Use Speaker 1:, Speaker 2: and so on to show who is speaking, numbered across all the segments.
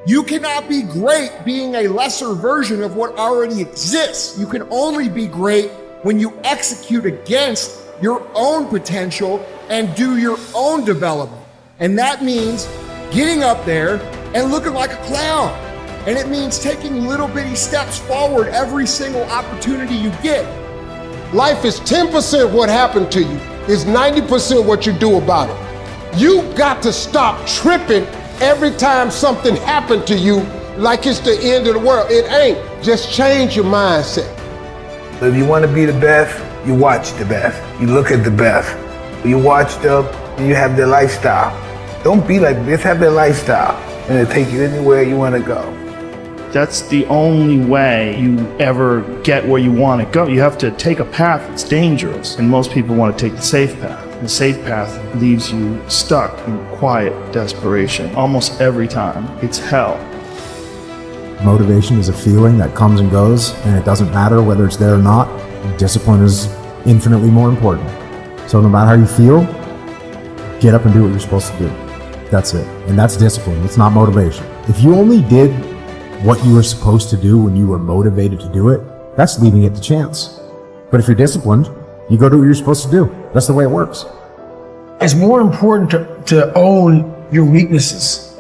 Speaker 1: You cannot be great being a lesser version of what already exists. You can only be great when you execute against your own potential and do your own development. And that means getting up there and looking like a clown. And it means taking little bitty steps forward every single opportunity you get.
Speaker 2: Life is 10% what happened to you, is 90% what you do about it. You got to stop tripping every time something happened to you like it's the end of the world. It ain't. Just change your mindset.
Speaker 3: If you want to be the best, you watch the best. You look at the best. You watch them and you have their lifestyle. Don't be like this, have their lifestyle. And it'll take you anywhere you want to go.
Speaker 4: That's the only way you ever get where you want to go. You have to take a path that's dangerous, and most people want to take the safe path. The safe path leaves you stuck in quiet desperation almost every time. It's hell.
Speaker 5: Motivation is a feeling that comes and goes, and it doesn't matter whether it's there or not. Discipline is infinitely more important. So no matter how you feel, get up and do what you're supposed to do. That's it. And that's discipline. It's not motivation. If you only did what you were supposed to do when you were motivated to do it, that's leaving it to chance. But if you're disciplined, you go do what you're supposed to do. That's the way it works.
Speaker 6: It's more important to own your weaknesses.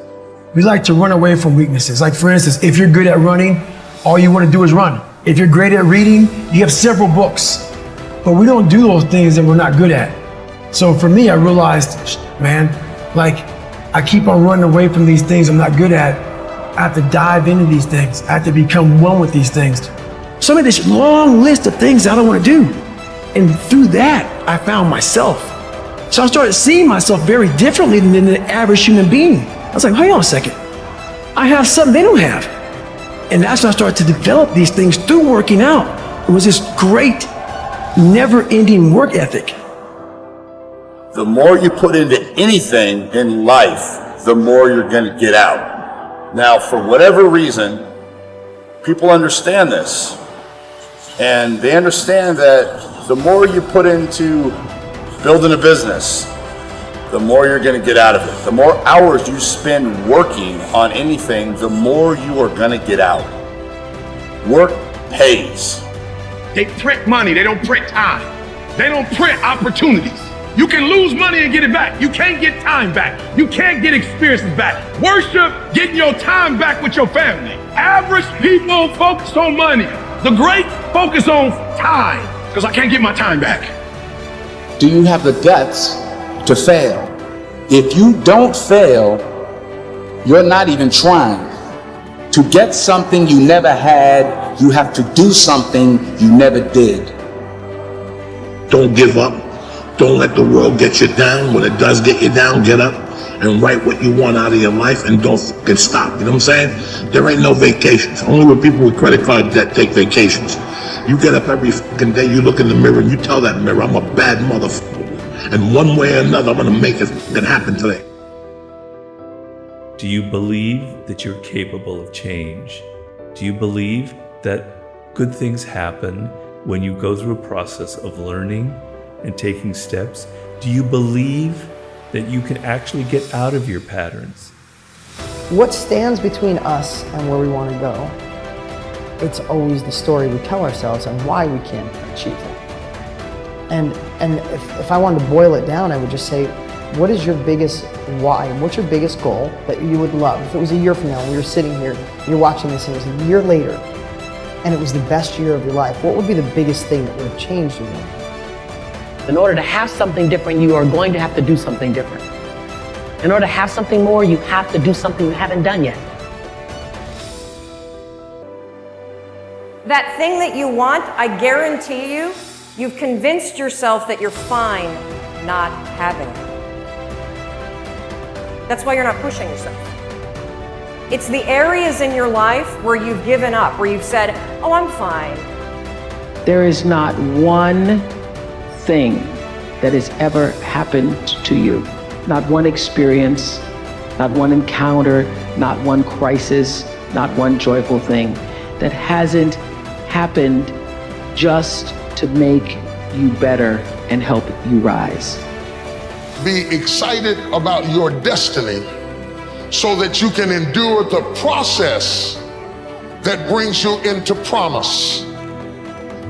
Speaker 6: We like to run away from weaknesses. Like for instance, if you're good at running, all you want to do is run. If you're great at reading, you have several books. But we don't do those things that we're not good at. So for me, I realized, man, like I keep on running away from these things I'm not good at. I have to dive into these things. I have to become one with these things. So I made this long list of things I don't want to do. And through that, I found myself. So I started seeing myself very differently than the average human being. I was like, hold on a second. I have something they don't have. And that's when I started to develop these things through working out. It was this great, never-ending work ethic.
Speaker 7: The more you put into anything in life, the more you're going to get out. Now, for whatever reason, people understand this. And they understand that the more you put into building a business, the more you're going to get out of it. The more hours you spend working on anything, the more you are going to get out. Work pays.
Speaker 8: They print money, they don't print time. They don't print opportunities. You can lose money and get it back. You can't get time back. You can't get experiences back. Worship getting your time back with your family. Average people focus on money. The great focus on time, because I can't get my time back.
Speaker 9: Do you have the guts to fail? If you don't fail, you're not even trying. To get something you never had, you have to do something you never did.
Speaker 10: Don't give up. Don't let the world get you down. When it does get you down, get up and write what you want out of your life and don't fucking stop. You know what I'm saying? There ain't no vacations. Only with people with credit card debt take vacations. You get up every fucking day, you look in the mirror and you tell that mirror, I'm a bad motherfucker. And one way or another, I'm gonna make it fucking happen today.
Speaker 11: Do you believe that you're capable of change? Do you believe that good things happen when you go through a process of learning and taking steps? Do you believe that you can actually get out of your patterns?
Speaker 12: What stands between us and where we want to go? It's always the story we tell ourselves and why we can't achieve it. And if I wanted to boil it down, I would just say, what is your biggest why? What's your biggest goal that you would love? If it was a year from now, and we were sitting here, you're watching this, and it was a year later, and it was the best year of your life, what would be the biggest thing that would have changed in you?
Speaker 13: In order to have something different, you are going to have to do something different. In order to have something more, you have to do something you haven't done yet.
Speaker 14: That thing that you want, I guarantee you, you've convinced yourself that you're fine not having it. That's why you're not pushing yourself. It's the areas in your life where you've given up, where you've said, oh, I'm fine.
Speaker 13: There is not one thing that has ever happened to you. Not one experience, not one encounter, not one crisis, not one joyful thing that hasn't happened just to make you better and help you rise.
Speaker 2: Be excited about your destiny so that you can endure the process that brings you into promise.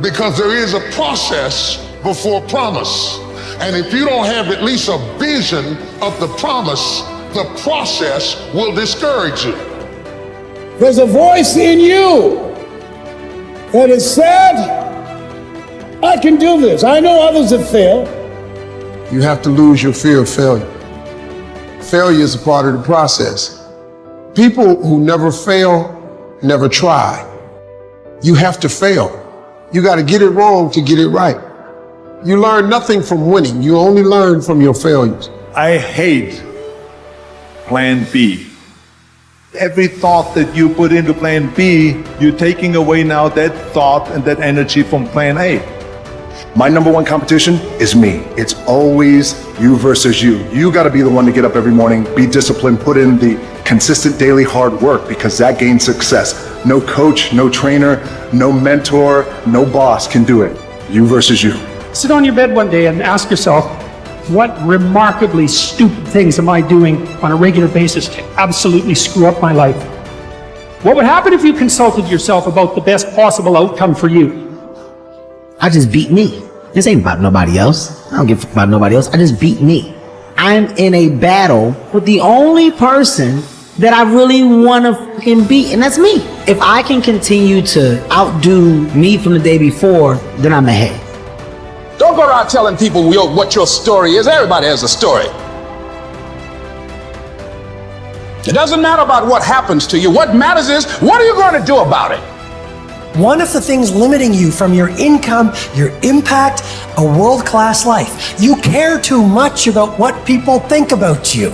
Speaker 2: Because there is a process before promise. And if you don't have at least a vision of the promise, the process will discourage you.
Speaker 15: There's a voice in you that has said, I can do this. I know others have failed.
Speaker 2: You have to lose your fear of failure. Failure is a part of the process. People who never fail, never try. You have to fail. You got to get it wrong to get it right. You learn nothing from winning. You only learn from your failures.
Speaker 16: I hate plan B. Every thought that you put into plan B, you're taking away now that thought and that energy from plan A.
Speaker 17: My number one competition is me. It's always you versus you. You got to be the one to get up every morning, be disciplined, put in the consistent daily hard work, because that gains success. No coach, no trainer, no mentor, no boss can do it. You versus you.
Speaker 15: Sit on your bed one day and ask yourself, what remarkably stupid things am I doing on a regular basis to absolutely screw up my life? What would happen if you consulted yourself about the best possible outcome for you?
Speaker 18: I just beat me. This ain't about nobody else. I don't give a fuck about nobody else. I just beat me. I'm in a battle with the only person that I really want to fucking beat, and that's me. If I can continue to outdo me from the day before, then I'm ahead.
Speaker 9: Don't go around telling people what your story is. Everybody has a story. It doesn't matter about what happens to you. What matters is, what are you going to do about it?
Speaker 19: One of the things limiting you from your income, your impact, a world-class life. You care too much about what people think about you.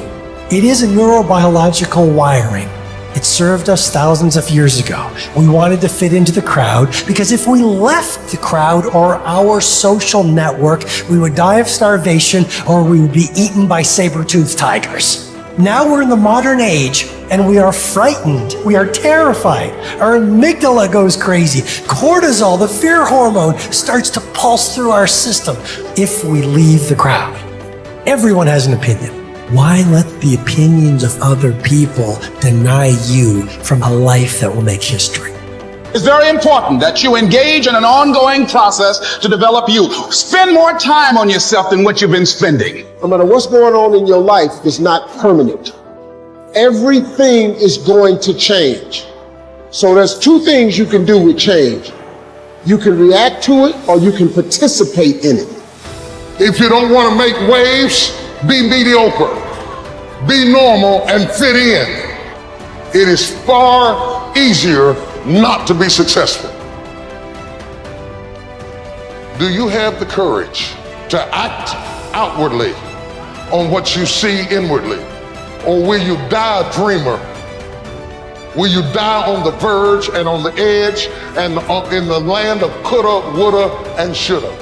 Speaker 19: It is a neurobiological wiring. It served us thousands of years ago. We wanted to fit into the crowd because if we left the crowd or our social network, we would die of starvation or we would be eaten by saber-toothed tigers. Now we're in the modern age and we are frightened. We are terrified. Our amygdala goes crazy. Cortisol, the fear hormone, starts to pulse through our system if we leave the crowd. Everyone has an opinion. Why let the opinions of other people deny you from a life that will make history?
Speaker 9: It's very important that you engage in an ongoing process to develop you. Spend more time on yourself than what you've been spending.
Speaker 2: No matter what's going on in your life is not permanent. Everything is going to change. So there's two things you can do with change. You can react to it or you can participate in it. If you don't want to make waves, be mediocre, be normal, and fit in. It is far easier not to be successful. Do you have the courage to act outwardly on what you see inwardly? Or will you die a dreamer? Will you die on the verge and on the edge and in the land of coulda, woulda, and shoulda?